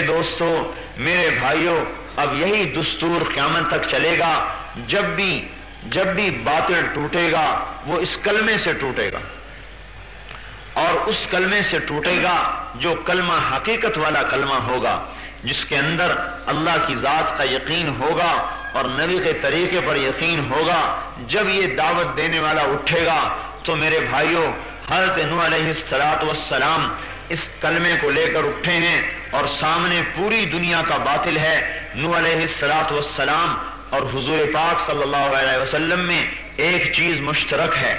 دوستو، میرے بھائیوں، اب یہی دستور قیامت تک چلے گا۔ جب بھی باطل ٹوٹے گا وہ اس کلمے سے ٹوٹے گا، اور اس کلمے سے ٹوٹے گا جو کلمہ حقیقت والا کلمہ ہوگا، جس کے اندر اللہ کی ذات کا یقین ہوگا اور نبی کے طریقے پر یقین ہوگا۔ جب یہ دعوت دینے والا اٹھے گا تو میرے بھائیوں، حضرت نوح علیہ السلام اس کلمے کو لے کر اٹھے ہیں، اور سامنے پوری دنیا کا باطل ہے۔ نوح علیہ السلام اور حضور پاک صلی اللہ علیہ وسلم میں ایک چیز مشترک ہے،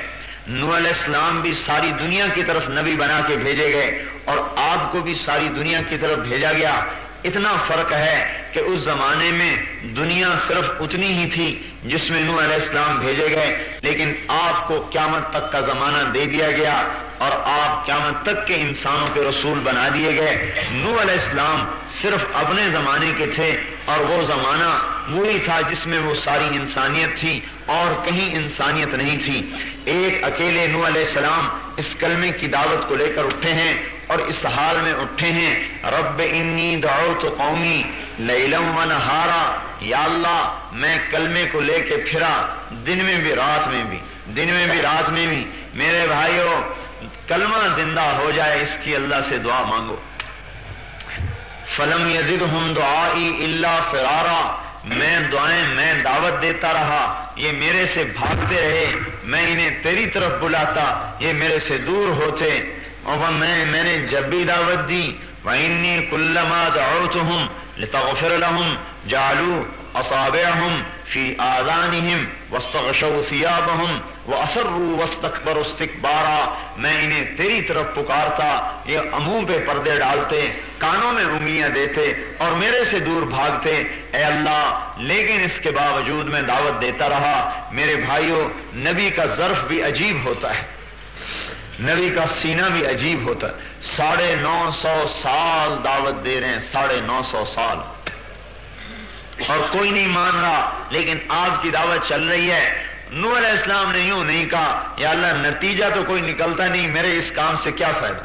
نوح علیہ السلام بھی ساری دنیا کی طرف نبی بنا کے بھیجے گئے، اور آپ کو بھی ساری دنیا کی طرف بھیجا گیا۔ اتنا فرق ہے کہ اس زمانے میں دنیا صرف اتنی ہی تھی جس میں نوح علیہ السلام بھیجے گئے، لیکن آپ کو قیامت تک کا زمانہ دے دیا گیا، اور آپ قیامت تک کے انسانوں کے رسول بنا دیے گئے۔ نوح علیہ السلام صرف اپنے زمانے کے تھے، اور وہ زمانہ وہی تھا جس میں وہ ساری انسانیت تھی، اور کہیں انسانیت نہیں تھی۔ ایک اکیلے نوح علیہ السلام اس کلمے کی دعوت کو لے کر اٹھے ہیں، اور اس حال میں اٹھے ہیں، رب انی دعوت قومی لیلا و نہارا، یا اللہ میں کلمے کو لے کے پھرا دن میں بھی رات میں بھی۔ میرے بھائیوں، کلمہ زندہ ہو جائے اس کی اللہ سے دعا مانگو۔ فلم یزدہم دعائی الا فرارا، میں دعوت دیتا رہا، یہ میرے سے بھاگتے رہے، میں انہیں تیری طرف بلاتا، یہ میرے سے دور ہوتے، اور میں نے جب بھی دعوت دی، وَإِنِّي كُلَّمَا دَعَوْتُهُمْ لِتَغْفِرَ لَهُمْ جَعَلُوا أَصَابِعَهُمْ فِي آذَانِهِمْ وَاسْتَغْشَوْا ثِيَابَهُمْ وَأَصَرُّوا وَاسْتَكْبَرُوا اسْتِكْبَارًا، میں انہیں تیری طرف پکارتا، یہ منہ پہ پردے ڈالتے، کانوں میں انگلیاں دیتے اور میرے سے دور بھاگتے، اے اللہ، لیکن اس کے باوجود میں دعوت دیتا رہا۔ میرے بھائیوں، نبی کا ظرف بھی عجیب ہوتا ہے، نبی کا سینہ بھی عجیب ہوتا ہے۔ 950 سال دعوت دے رہے ہیں، 950 سال، اور کوئی نہیں مان رہا، لیکن آپ کی دعوت چل رہی ہے۔ نوح علیہ السلام نے یوں نہیں کہا، یا اللہ نتیجہ تو کوئی نکلتا نہیں، میرے اس کام سے کیا فائدہ۔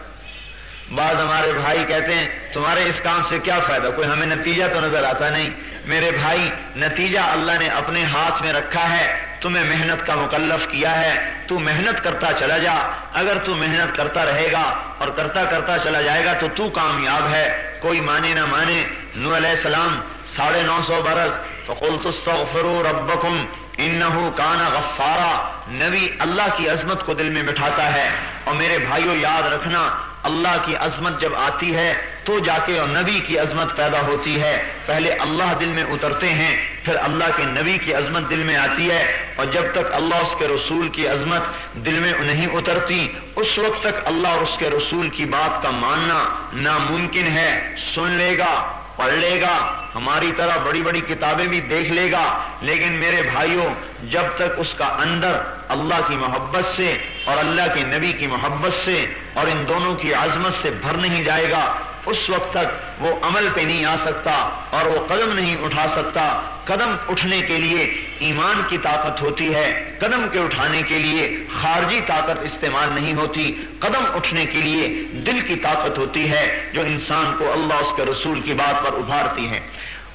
بعض ہمارے بھائی کہتے ہیں تمہارے اس کام سے کیا فائدہ، کوئی ہمیں نتیجہ تو نظر آتا نہیں۔ میرے بھائی، نتیجہ اللہ نے اپنے ہاتھ میں رکھا ہے، تمہیں محنت کا مکلف کیا ہے، تو محنت کرتا چلا جا۔ اگر تو محنت کرتا رہے گا اور کرتا چلا جائے گا تو کامیاب ہے، کوئی مانے نہ مانے۔ نوح علیہ السلام 950 برس، فقلت استغفروا ربکم انہو کان غفارا، نبی اللہ کی عظمت کو دل میں بٹھاتا ہے۔ اور میرے بھائیوں، یاد رکھنا، اللہ کی عظمت جب آتی ہے تو جا کے اور نبی کی عظمت پیدا ہوتی ہے۔ پہلے اللہ دل میں اترتے ہیں، پھر اللہ کے نبی کی عظمت دل میں آتی ہے، اور جب تک اللہ اس کے رسول کی عظمت دل میں نہیں اترتی، اس وقت تک اللہ اور اس کے رسول کی بات کا ماننا ناممکن ہے۔ سن لے گا، پڑھ لے گا، ہماری طرح بڑی بڑی کتابیں بھی دیکھ لے گا، لیکن میرے بھائیوں، جب تک اس کا اندر اللہ کی محبت سے اور اللہ کے نبی کی محبت سے اور ان دونوں کی عظمت سے بھر نہیں جائے گا، اس وقت تک وہ عمل پہ نہیں آ سکتا اور وہ قدم نہیں اٹھا سکتا۔ قدم اٹھنے کے لیے ایمان کی طاقت ہوتی ہے، قدم کے اٹھانے کے لیے خارجی طاقت استعمال نہیں ہوتی، قدم اٹھنے کے لیے دل کی طاقت ہوتی ہے جو انسان کو اللہ اس کے رسول کی بات پر ابھارتی ہے۔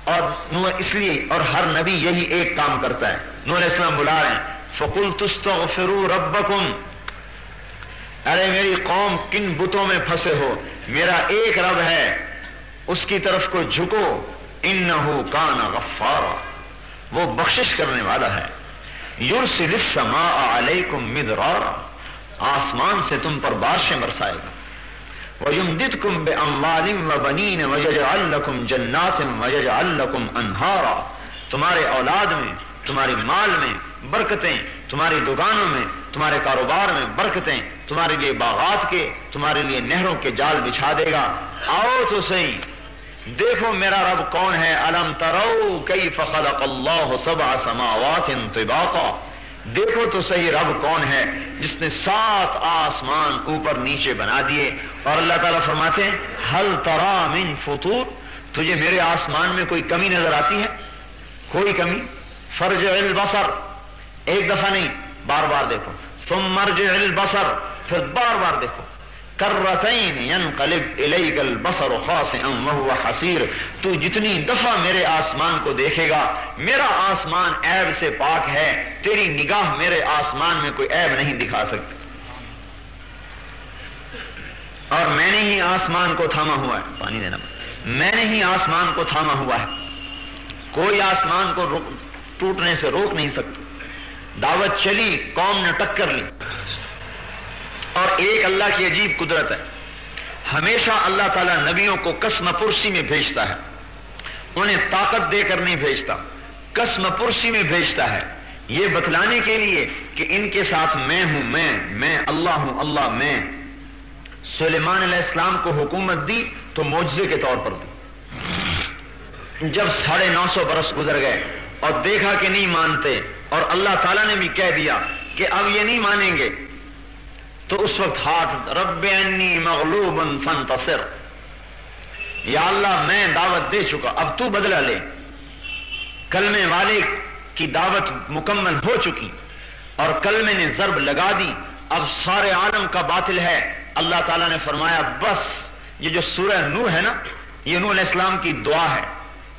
اور نوح اس لیے، اور ہر نبی یہی ایک کام کرتا ہے۔ نوح علیہ السلام بلا رہے ہیں، فَقُلْتُ اسْتَغْفِرُوا رَبَّكُمْ، ارے میری قوم کن بتوں میں پھنسے ہو، میرا ایک رب ہے، اس کی طرف کو جھکو، انہو کان غفارا، وہ بخشش کرنے والا ہے، یرسل السماء علیکم مدرارا، آسمان سے تم پر بارشیں برسائے گا، وَيُمْدِدْكُمْ بِأَمْوَالٍ وَبَنِينَ وَيَجْعَلْ لَكُمْ جَنَّاتٍ وَيَجْعَلْ لَكُمْ أَنْهَارًا، تمہارے اولاد میں، تمہاری مال میں برکتیں، تمہاری دکانوں میں، تمہارے کاروبار میں برکتیں، تمہارے لیے باغات کے، تمہارے لیے نہروں کے جال بچھا دے گا۔ آؤ تو صحیح، دیکھو میرا رب کون ہے۔ أَلَمْ تَرَوْا كَيْفَ خَلَقَ اللَّهُ سَبْعَ سَمَاوَاتٍ طِبَاقًا، دیکھو تو صحیح رب کون ہے جس نے 7 آسمان اوپر نیچے بنا دیے۔ اور اللہ تعالیٰ فرماتے ہیں هَلْ تَرَى مِن فُطُورٍ، تجھے میرے آسمان میں کوئی کمی نظر آتی ہے؟ کوئی کمی؟ فَارْجِعِ الْبَصَرَ، ایک دفعہ نہیں، بار بار دیکھو، ثُمَّ ارْجِعِ الْبَصَرَ، پھر بار بار دیکھو، کرتین ینقلب الیک البصر خاسئا وهو حسیر، تو جتنی دفعہ میرے آسمان کو دیکھے گا، میرا آسمان عیب سے پاک ہے، تیری نگاہ میرے آسمان میں کوئی عیب نہیں دکھا سکتی، اور میں نے ہی آسمان کو تھاما ہوا ہے، پانی دینا، میں نے ہی آسمان کو تھاما ہوا ہے، کوئی آسمان کو ٹوٹنے سے روک نہیں سکتا۔ دعوت چلی، قوم نے ٹکر لی، اور ایک اللہ کی عجیب قدرت ہے، ہمیشہ اللہ تعالیٰ نبیوں کو قسم پرسی میں بھیجتا ہے، انہیں طاقت دے کر نہیں بھیجتا، قسم پرسی میں بھیجتا ہے، یہ بتلانے کے لیے کہ ان کے ساتھ میں ہوں، میں اللہ ہوں، اللہ میں۔ سلیمان علیہ السلام کو حکومت دی تو معجزے کے طور پر دی، جب 950 برس گزر گئے اور دیکھا کہ نہیں مانتے، اور اللہ تعالیٰ نے بھی کہہ دیا کہ اب یہ نہیں مانیں گے، تو اس وقت ہاتھ رب انی مغلوب فانتصر، یا اللہ میں دعوت دے چکا، اب تو بدلہ لے۔ کلمے والے کی دعوت مکمل ہو چکی اور کلمے نے ضرب لگا دی، اب سارے عالم کا باطل ہے۔ اللہ تعالیٰ نے فرمایا بس، یہ جو سورہ نوح ہے نا، یہ نوح علیہ السلام کی دعا ہے،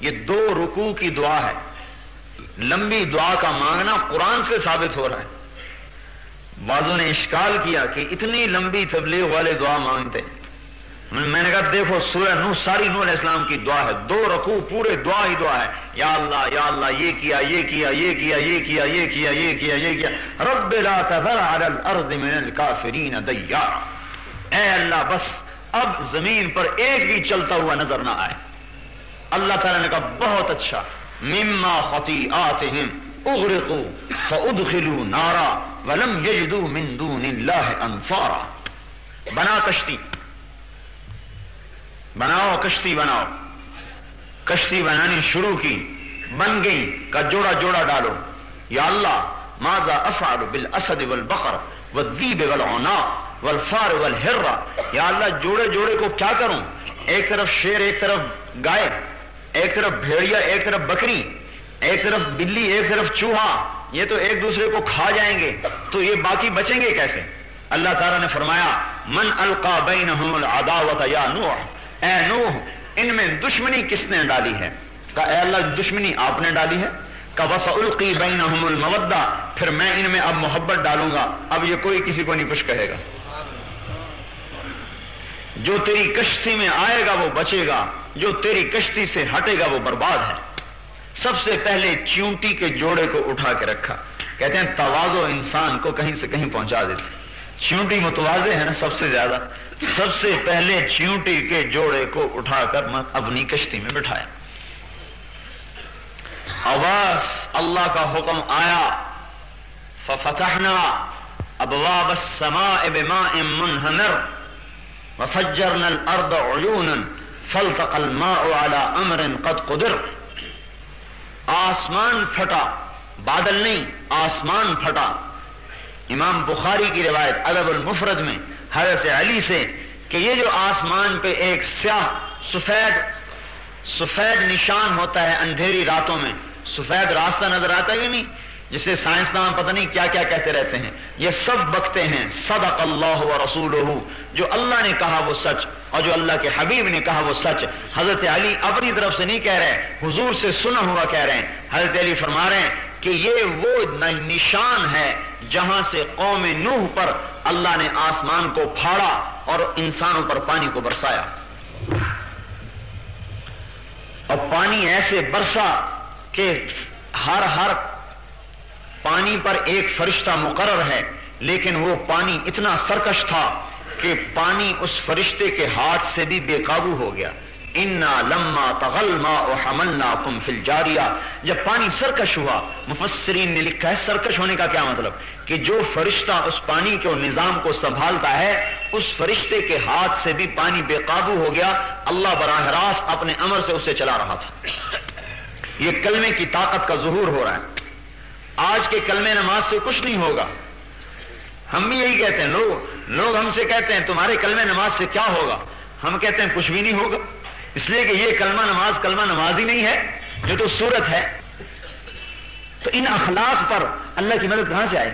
یہ 2 رکوع کی دعا ہے، لمبی دعا کا مانگنا قرآن سے ثابت ہو رہا ہے۔ بعضوں نے اشکال کیا کہ اتنی لمبی تبلیغ والے دعا مانگتے، میں نے کہا دیکھو سورہ نوح ساری نوح علیہ السلام کی دعا ہے، 2 رکوع پورے دعا ہی دعا ہے، یا اللہ یا اللہ یہ کیا یہ کیا یہ کیا یہ کیا یہ کیا یہ کیا یہ کیا، رب لا تذر علی الارض من الکافرین دیارا، اے اللہ بس اب زمین پر ایک بھی چلتا ہوا نظر نہ آئے۔ اللہ تعالیٰ نے کہا بہت اچھا، مما خطیئاتہم اغرقوا فادخلوا نارا ولم یجدوا من دون اللہ انصارا، بنا کشتی، بناؤ کشتی بناؤ، کشتی بنانی شروع کی، بن گئی، کا جوڑا جوڑا ڈالو، یا اللہ ماذا افعل بالاسد والبقر والذیب والعناق والفار والحرہ، یا اللہ جوڑے جوڑے کو کیا کروں، ایک طرف شیر ایک طرف گائے، ایک طرف بھیڑیا ایک طرف بکری، ایک طرف بلی ایک طرف چوہا، یہ تو ایک دوسرے کو کھا جائیں گے، تو یہ باقی بچیں گے کیسے؟ اللہ تعالیٰ نے فرمایا من القا بینہم العداوۃ یا نوح، اے نوح ان میں دشمنی کس نے ڈالی ہے؟ کہا اے اللہ دشمنی آپ نے ڈالی ہے۔ کہا وسألقی بینہم المودہ، پھر میں ان میں اب محبت ڈالوں گا، اب یہ کوئی کسی کو نہیں کچھ کہے گا، جو تیری کشتی میں آئے گا وہ بچے گا، جو تیری کشتی سے ہٹے گا وہ برباد ہے۔ سب سے پہلے چیونٹی کے جوڑے کو اٹھا کے رکھا، کہتے ہیں تواضع انسان کو کہیں سے کہیں پہنچا دیتے، چیونٹی متواضع ہے نا سب سے زیادہ، سب سے پہلے چیونٹی کے جوڑے کو اٹھا کر اپنی کشتی میں بٹھایا۔ آواز اللہ کا حکم آیا، ففتحنا ابواب السماء بماء منہمر وفجرنا الارض عیونا فالتقى الماء على امر قد قدر، آسمان پھٹا، بادل نہیں آسمان پھٹا۔ امام بخاری کی روایت ادب المفرد میں حضرت علی سے کہ یہ جو آسمان پہ ایک سیاہ سفید نشان ہوتا ہے اندھیری راتوں میں، سفید راستہ نظر آتا ہے کہ نہیں، جسے سائنسدان پتہ نہیں کیا کیا کہتے رہتے ہیں، یہ سب بکتے ہیں صدق اللہ ورسولہ، جو اللہ نے کہا وہ سچ اور جو اللہ کے حبیب نے کہا وہ سچ۔ حضرت علی اپنی طرف سے نہیں کہہ رہے، حضور سے سنا ہوا کہہ رہے ہیں۔ حضرت علی فرما رہے ہیں کہ یہ وہ نشان ہے جہاں سے قوم نوح پر اللہ نے آسمان کو پھاڑا اور انسانوں پر پانی کو برسایا، اور پانی ایسے برسا کہ ہر پانی پر ایک فرشتہ مقرر ہے، لیکن وہ پانی اتنا سرکش تھا کہ پانی اس فرشتے کے ہاتھ سے بھی بے قابو ہو گیا۔ انا لما طغى الماء حملناكم في الجاریہ، جب پانی سرکش ہوا، مفسرین نے لکھا ہے سرکش ہونے کا کیا مطلب، کہ جو فرشتہ اس پانی کے نظام کو سنبھالتا ہے اس فرشتے کے ہاتھ سے بھی پانی بے قابو ہو گیا، اللہ براہ راست اپنے امر سے اسے چلا رہا تھا۔ یہ کلمے کی طاقت کا ظہور ہو رہا ہے۔ آج کے کلمے نماز سے کچھ نہیں ہوگا، ہم بھی یہی کہتے ہیں، لوگ ہم سے کہتے ہیں تمہارے کلمے نماز سے کیا ہوگا، ہم کہتے ہیں کچھ بھی نہیں ہوگا، اس لیے کہ یہ کلمہ نماز ہی نہیں ہے، یہ تو صورت ہے۔ تو ان اخلاق پر اللہ کی مدد کہاں سے آئے؟